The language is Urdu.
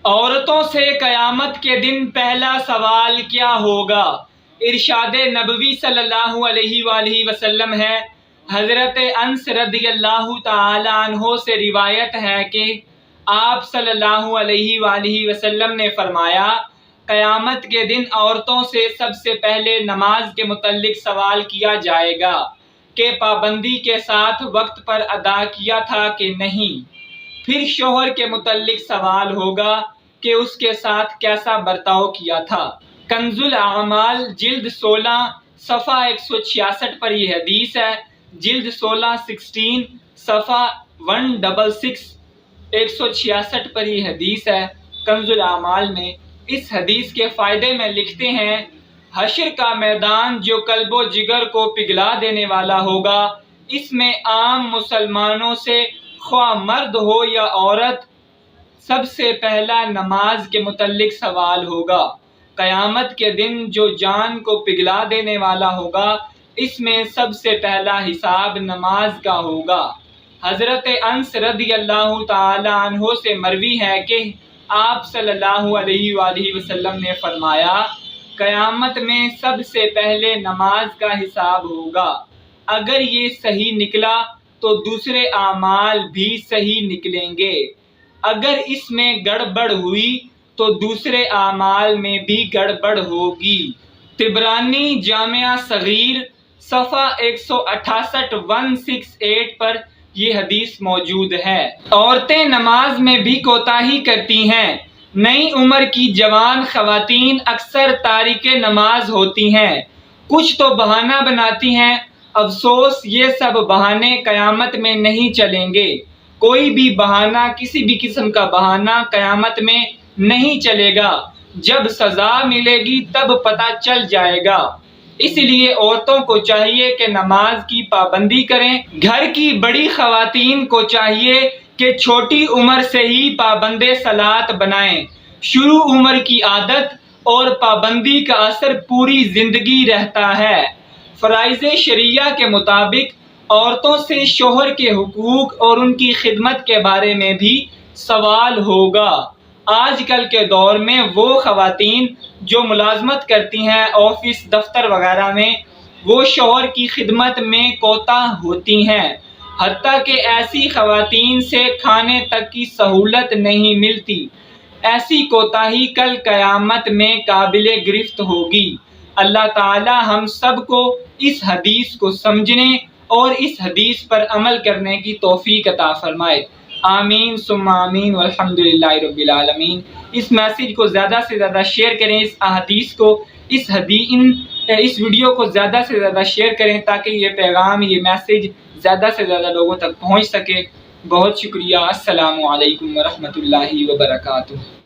عورتوں سے قیامت کے دن پہلا سوال کیا ہوگا؟ ارشاد نبوی صلی اللہ علیہ وآلہ وسلم ہے۔ حضرت انس رضی اللہ تعالی عنہ سے روایت ہے کہ آپ صلی اللہ علیہ وآلہ وسلم نے فرمایا، قیامت کے دن عورتوں سے سب سے پہلے نماز کے متعلق سوال کیا جائے گا کہ پابندی کے ساتھ وقت پر ادا کیا تھا کہ نہیں۔ پھر شوہر کے متعلق سوال ہوگا کہ اس کے ساتھ کیسا برتاؤ کیا تھا۔ کنز الاعمال جلد 16 صفحہ 166 پر یہ حدیث ہے۔ جلد 16 صفحہ 166 166 پر یہ حدیث ہے کنز الاعمال میں۔ اس حدیث کے فائدے میں لکھتے ہیں، حشر کا میدان جو قلب و جگر کو پگھلا دینے والا ہوگا، اس میں عام مسلمانوں سے خواہ مرد ہو یا عورت، سب سے پہلا نماز کے متعلق سوال ہوگا۔ قیامت کے دن جو جان کو پگھلا دینے والا ہوگا، اس میں سب سے پہلا حساب نماز کا ہوگا۔ حضرت انس رضی اللہ تعالی عنہ سے مروی ہے کہ آپ صلی اللہ علیہ وآلہ وسلم نے فرمایا، قیامت میں سب سے پہلے نماز کا حساب ہوگا۔ اگر یہ صحیح نکلا تو دوسرے اعمال بھی صحیح نکلیں گے، اگر اس میں گڑبڑ ہوئی تو دوسرے اعمال میں بھی گڑبڑ ہوگی۔ طبرانی جامع صغیر صفحہ 168 پر یہ حدیث موجود ہے۔ عورتیں نماز میں بھی کوتاہی کرتی ہیں۔ نئی عمر کی جوان خواتین اکثر تارک نماز ہوتی ہیں، کچھ تو بہانہ بناتی ہیں۔ افسوس، یہ سب بہانے قیامت میں نہیں چلیں گے۔ کوئی بھی بہانہ، کسی بھی قسم کا بہانہ قیامت میں نہیں چلے گا۔ جب سزا ملے گی تب پتہ چل جائے گا۔ اس لیے عورتوں کو چاہیے کہ نماز کی پابندی کریں۔ گھر کی بڑی خواتین کو چاہیے کہ چھوٹی عمر سے ہی پابند صلاۃ بنائیں۔ شروع عمر کی عادت اور پابندی کا اثر پوری زندگی رہتا ہے۔ فرائض شرعیہ کے مطابق عورتوں سے شوہر کے حقوق اور ان کی خدمت کے بارے میں بھی سوال ہوگا۔ آج کل کے دور میں وہ خواتین جو ملازمت کرتی ہیں آفس، دفتر وغیرہ میں، وہ شوہر کی خدمت میں کوتاہ ہوتی ہیں، حتیٰ کہ ایسی خواتین سے کھانے تک کی سہولت نہیں ملتی۔ ایسی کوتاہی کل قیامت میں قابل گرفت ہوگی۔ اللہ تعالی ہم سب کو اس حدیث کو سمجھنے اور اس حدیث پر عمل کرنے کی توفیق عطا فرمائے۔ آمین ثم آمین والحمد للہ رب العالمین۔ اس میسیج کو زیادہ سے زیادہ شیئر کریں، اس احادیث کو، اس ویڈیو کو زیادہ سے زیادہ شیئر کریں تاکہ یہ پیغام، یہ میسیج زیادہ سے زیادہ لوگوں تک پہنچ سکے۔ بہت شکریہ۔ السلام علیکم ورحمۃ اللہ وبرکاتہ۔